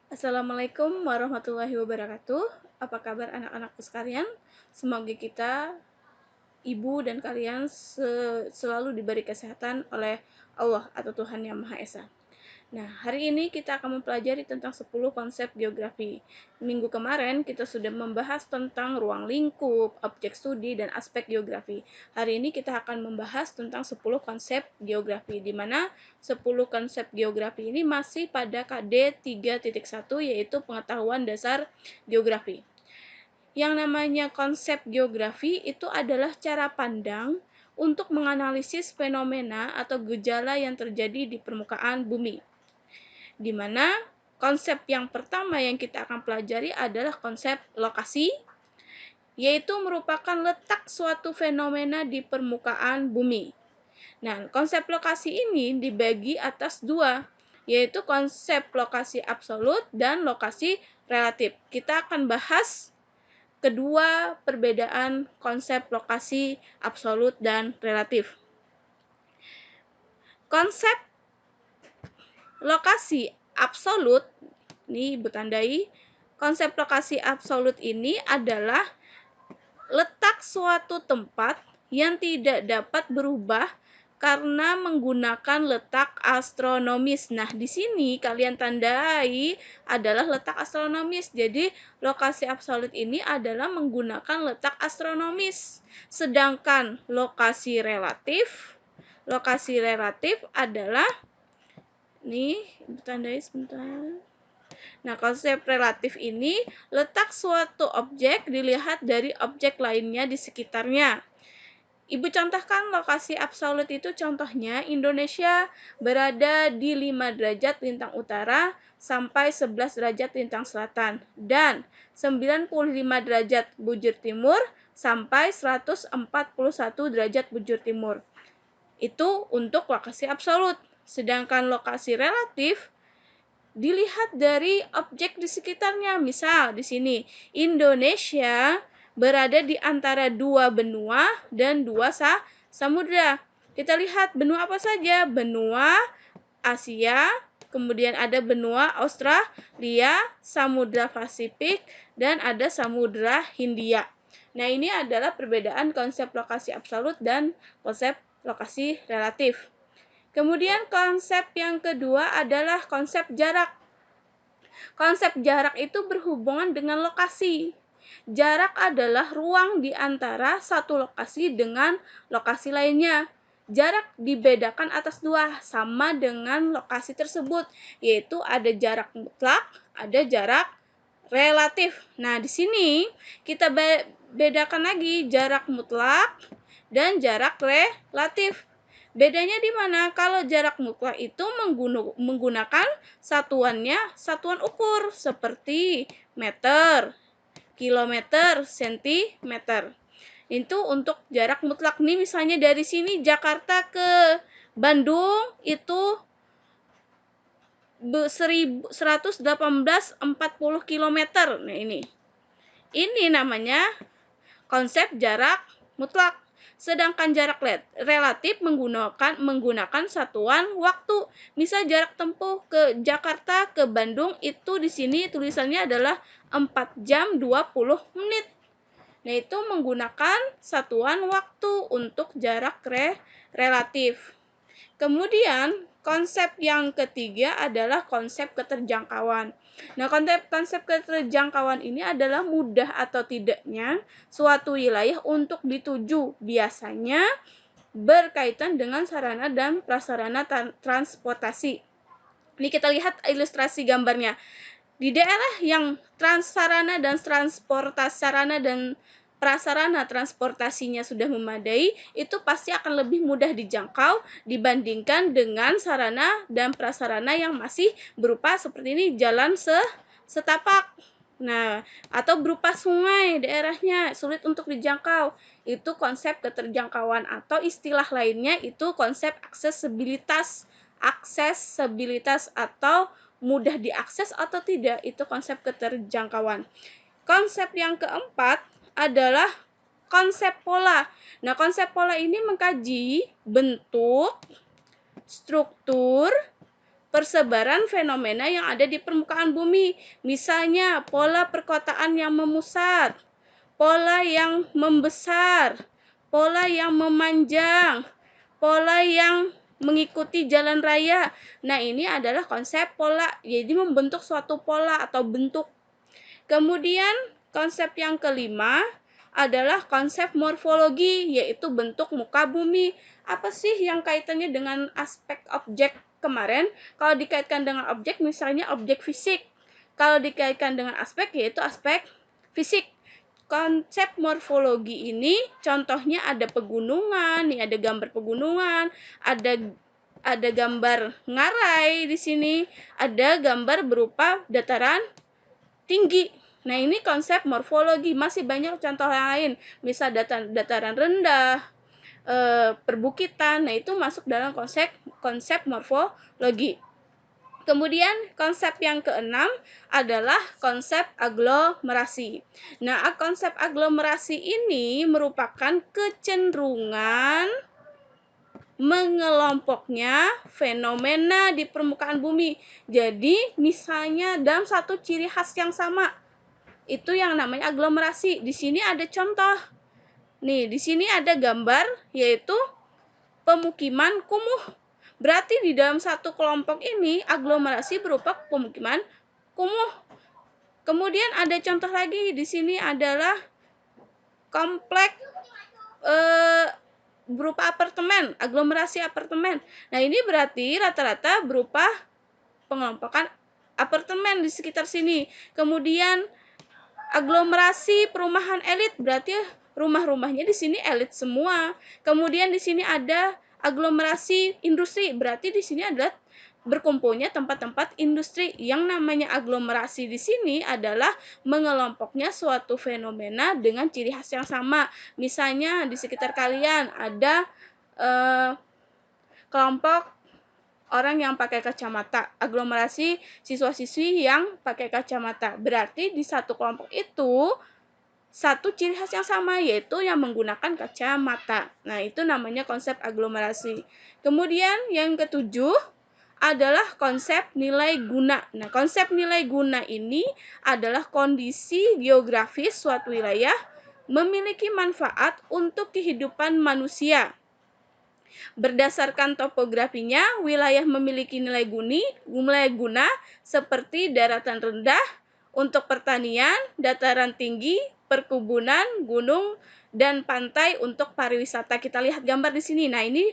Assalamualaikum warahmatullahi wabarakatuh. Apa kabar anak-anakku sekalian? Semoga kita, ibu dan kalian selalu diberi kesehatan oleh Allah atau Tuhan Yang Maha Esa. Nah, hari ini kita akan mempelajari tentang 10 konsep geografi. Minggu kemarin kita sudah membahas tentang ruang lingkup, objek studi, dan aspek geografi. Hari ini kita akan membahas tentang 10 konsep geografi, di mana 10 konsep geografi ini masih pada KD 3.1, yaitu pengetahuan dasar geografi. Yang namanya konsep geografi itu adalah cara pandang untuk menganalisis fenomena atau gejala yang terjadi di permukaan bumi, di mana konsep yang pertama yang kita akan pelajari adalah konsep lokasi, yaitu merupakan letak suatu fenomena di permukaan bumi. Nah, konsep lokasi ini dibagi atas dua, yaitu konsep lokasi absolut dan lokasi relatif. Kita akan bahas kedua perbedaan konsep lokasi absolut dan relatif. Konsep lokasi absolut, ini bertandai, konsep lokasi absolut ini adalah letak suatu tempat yang tidak dapat berubah karena menggunakan letak astronomis. Nah, di sini kalian tandai adalah letak astronomis. Jadi, lokasi absolut ini adalah menggunakan letak astronomis. Sedangkan lokasi relatif adalah, nih, ditandai sebentar. Nah, konsep relatif ini letak suatu objek dilihat dari objek lainnya di sekitarnya. Ibu contohkan lokasi absolut itu, contohnya Indonesia berada di 5 derajat lintang utara sampai 11 derajat lintang selatan dan 95 derajat bujur timur sampai 141 derajat bujur timur. Itu untuk lokasi absolut. Sedangkan lokasi relatif dilihat dari objek di sekitarnya. Misal di sini, Indonesia berada di antara dua benua dan dua samudra. Kita lihat benua apa saja? Benua Asia, kemudian ada benua Australia, Samudra Pasifik, dan ada Samudra Hindia. Nah, ini adalah perbedaan konsep lokasi absolut dan konsep lokasi relatif. Kemudian konsep yang kedua adalah konsep jarak. Konsep jarak itu berhubungan dengan lokasi. Jarak adalah ruang di antara satu lokasi dengan lokasi lainnya. Jarak dibedakan atas dua, sama dengan lokasi tersebut, yaitu ada jarak mutlak, ada jarak relatif. Nah, di sini kita bedakan lagi jarak mutlak dan jarak relatif. Bedanya di mana? Kalau jarak mutlak itu menggunakan satuan ukur seperti meter, kilometer, sentimeter. Itu untuk jarak mutlak nih, misalnya dari sini Jakarta ke Bandung itu 118,40 km. Nah, ini namanya konsep jarak mutlak. Sedangkan jarak relatif menggunakan satuan waktu. Misal jarak tempuh ke Jakarta ke Bandung itu di sini tulisannya adalah 4 jam 20 menit. Nah, itu menggunakan satuan waktu untuk jarak relatif. Kemudian, konsep yang ketiga adalah konsep keterjangkauan. Nah, konsep keterjangkauan ini adalah mudah atau tidaknya suatu wilayah untuk dituju, biasanya berkaitan dengan sarana dan prasarana transportasi. Ini kita lihat ilustrasi gambarnya. Di daerah yang sarana dan prasarana transportasinya sudah memadai, itu pasti akan lebih mudah dijangkau dibandingkan dengan sarana dan prasarana yang masih berupa seperti ini, jalan setapak. Nah, atau berupa sungai, daerahnya sulit untuk dijangkau. Itu konsep keterjangkauan, atau istilah lainnya itu konsep aksesibilitas atau mudah diakses atau tidak, itu konsep keterjangkauan. Konsep yang keempat adalah konsep pola. Nah, konsep pola ini mengkaji bentuk, struktur, persebaran fenomena yang ada di permukaan bumi. Misalnya, pola perkotaan yang memusat, pola yang membesar, pola yang memanjang, pola yang mengikuti jalan raya. Nah, ini adalah konsep pola. Jadi membentuk suatu pola atau bentuk. Kemudian konsep yang kelima adalah konsep morfologi, yaitu bentuk muka bumi. Apa sih yang kaitannya dengan aspek objek kemarin? Kalau dikaitkan dengan objek, misalnya objek fisik. Kalau dikaitkan dengan aspek, yaitu aspek fisik. Konsep morfologi ini contohnya ada pegunungan, nih ada gambar pegunungan, ada gambar ngarai di sini, ada gambar berupa dataran tinggi. Nah, ini konsep morfologi. Masih banyak contoh yang lain. Misal dataran rendah, perbukitan. Nah, itu masuk dalam konsep morfologi. Kemudian konsep yang keenam adalah konsep aglomerasi. Nah, konsep aglomerasi ini merupakan kecenderungan mengelompoknya fenomena di permukaan bumi. Jadi, misalnya dalam satu ciri khas yang sama, itu yang namanya aglomerasi. Di sini ada contoh. Nih, di sini ada gambar, yaitu pemukiman kumuh. Berarti di dalam satu kelompok ini, aglomerasi berupa pemukiman kumuh. Kemudian ada contoh lagi, di sini adalah kompleks berupa apartemen, aglomerasi apartemen. Nah, ini berarti rata-rata berupa pengelompokan apartemen di sekitar sini. Kemudian aglomerasi perumahan elit, berarti rumah-rumahnya di sini elit semua. Kemudian di sini ada aglomerasi industri, berarti di sini adalah berkumpulnya tempat-tempat industri. Yang namanya aglomerasi di sini adalah mengelompoknya suatu fenomena dengan ciri khas yang sama. Misalnya di sekitar kalian ada kelompok orang yang pakai kacamata, aglomerasi siswa-siswi yang pakai kacamata. Berarti di satu kelompok itu satu ciri khas yang sama, yaitu yang menggunakan kacamata. Nah, itu namanya konsep aglomerasi. Kemudian yang ketujuh adalah konsep nilai guna. Nah, konsep nilai guna ini adalah kondisi geografis suatu wilayah memiliki manfaat untuk kehidupan manusia. Berdasarkan topografinya, wilayah memiliki nilai guna seperti daratan rendah untuk pertanian, dataran tinggi, perkebunan, gunung, dan pantai untuk pariwisata. Kita lihat gambar di sini. Nah, ini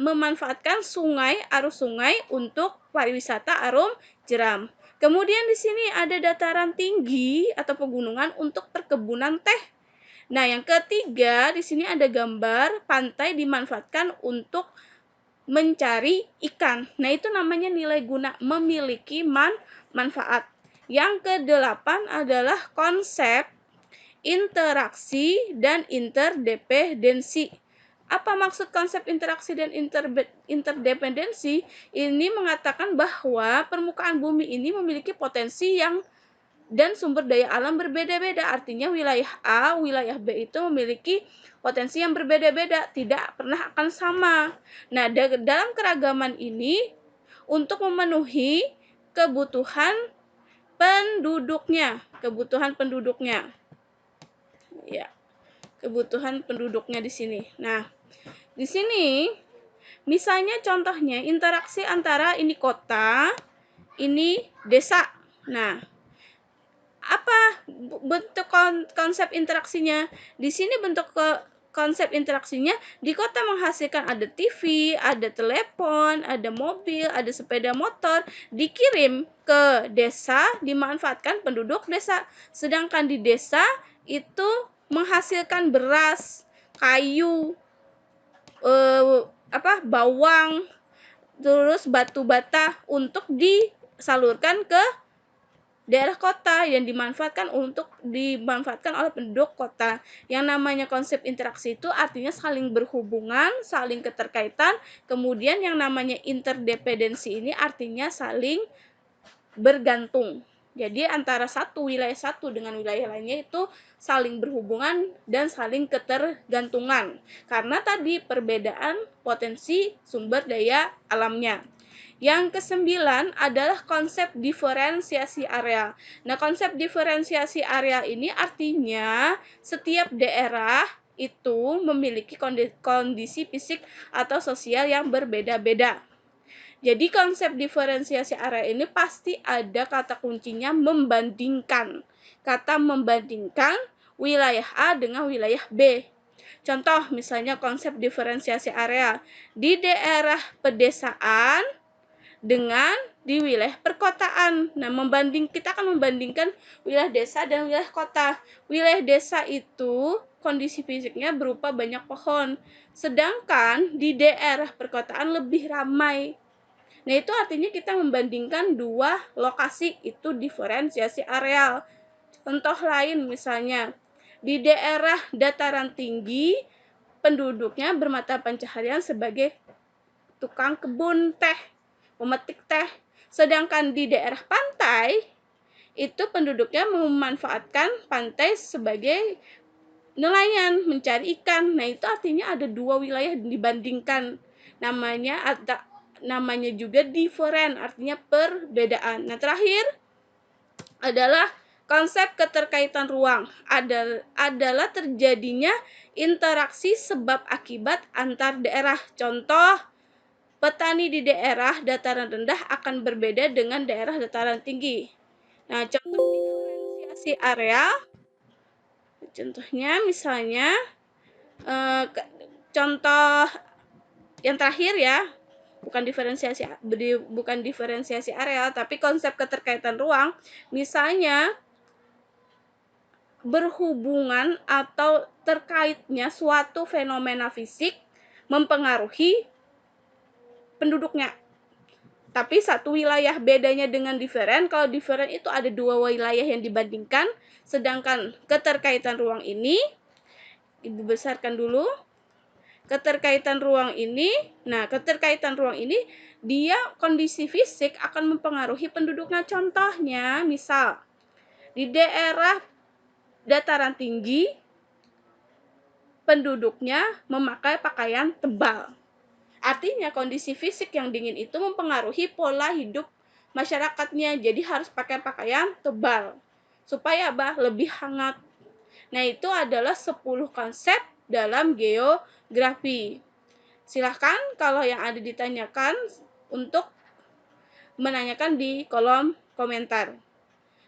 memanfaatkan arus sungai untuk pariwisata arum jeram. Kemudian di sini ada dataran tinggi atau pegunungan untuk perkebunan teh. Nah, yang ketiga, di sini ada gambar pantai dimanfaatkan untuk mencari ikan. Nah, itu namanya nilai guna, memiliki manfaat. Yang kedelapan adalah konsep interaksi dan interdependensi. Apa maksud konsep interaksi dan interdependensi? Ini mengatakan bahwa permukaan bumi ini memiliki potensi dan sumber daya alam berbeda-beda. Artinya wilayah A, wilayah B itu memiliki potensi yang berbeda-beda, tidak pernah akan sama. Nah, dalam keragaman ini untuk memenuhi kebutuhan penduduknya. Ya, kebutuhan penduduknya di sini. Nah, di sini misalnya contohnya interaksi antara ini kota, ini desa. Nah, apa bentuk konsep interaksinya? Di sini bentuk konsep interaksinya, di kota menghasilkan ada TV, ada telepon, ada mobil, ada sepeda motor, dikirim ke desa, dimanfaatkan penduduk desa. Sedangkan di desa itu menghasilkan beras, kayu, bawang, terus batu bata untuk disalurkan ke daerah kota yang dimanfaatkan oleh penduduk kota. Yang namanya konsep interaksi itu artinya saling berhubungan, saling keterkaitan. Kemudian yang namanya interdependensi ini artinya saling bergantung. Jadi antara wilayah satu dengan wilayah lainnya itu saling berhubungan dan saling ketergantungan. Karena tadi perbedaan potensi sumber daya alamnya. Yang kesembilan adalah konsep diferensiasi area. Nah, konsep diferensiasi area ini artinya setiap daerah itu memiliki kondisi fisik atau sosial yang berbeda-beda. Jadi konsep diferensiasi area ini pasti ada kata kuncinya membandingkan. Kata membandingkan wilayah A dengan wilayah B. Contoh misalnya konsep diferensiasi area. Di daerah pedesaan dengan di wilayah perkotaan. Nah, kita akan membandingkan wilayah desa dan wilayah kota. Wilayah desa itu kondisi fisiknya berupa banyak pohon, sedangkan di daerah perkotaan lebih ramai. Nah, itu artinya kita membandingkan dua lokasi, itu diferensiasi areal. Contoh lain misalnya, di daerah dataran tinggi, penduduknya bermata pencaharian sebagai tukang kebun teh, pemetik teh. Sedangkan di daerah pantai, itu penduduknya memanfaatkan pantai sebagai nelayan, mencari ikan. Nah, itu artinya ada dua wilayah dibandingkan. Namanya juga different, artinya perbedaan. Nah, terakhir adalah konsep keterkaitan ruang. Adalah terjadinya interaksi sebab akibat antar daerah. Contoh, petani di daerah dataran rendah akan berbeda dengan daerah dataran tinggi. Nah, contoh diferensiasi area, contohnya misalnya, contoh yang terakhir ya, bukan diferensiasi area, tapi konsep keterkaitan ruang. Misalnya, berhubungan atau terkaitnya suatu fenomena fisik mempengaruhi penduduknya. Tapi satu wilayah bedanya dengan different, kalau different itu ada dua wilayah yang dibandingkan, sedangkan keterkaitan ruang ini, Ibu besarkan dulu, keterkaitan ruang ini dia kondisi fisik akan mempengaruhi penduduknya. Contohnya, misal di daerah dataran tinggi, penduduknya memakai pakaian tebal. Artinya kondisi fisik yang dingin itu mempengaruhi pola hidup masyarakatnya. Jadi harus pakai pakaian tebal supaya lebih hangat. Nah, itu adalah 10 konsep dalam geografi. Silahkan kalau yang ada ditanyakan untuk menanyakan di kolom komentar.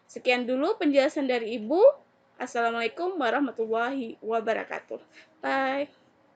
Sekian dulu penjelasan dari Ibu. Assalamualaikum warahmatullahi wabarakatuh. Bye.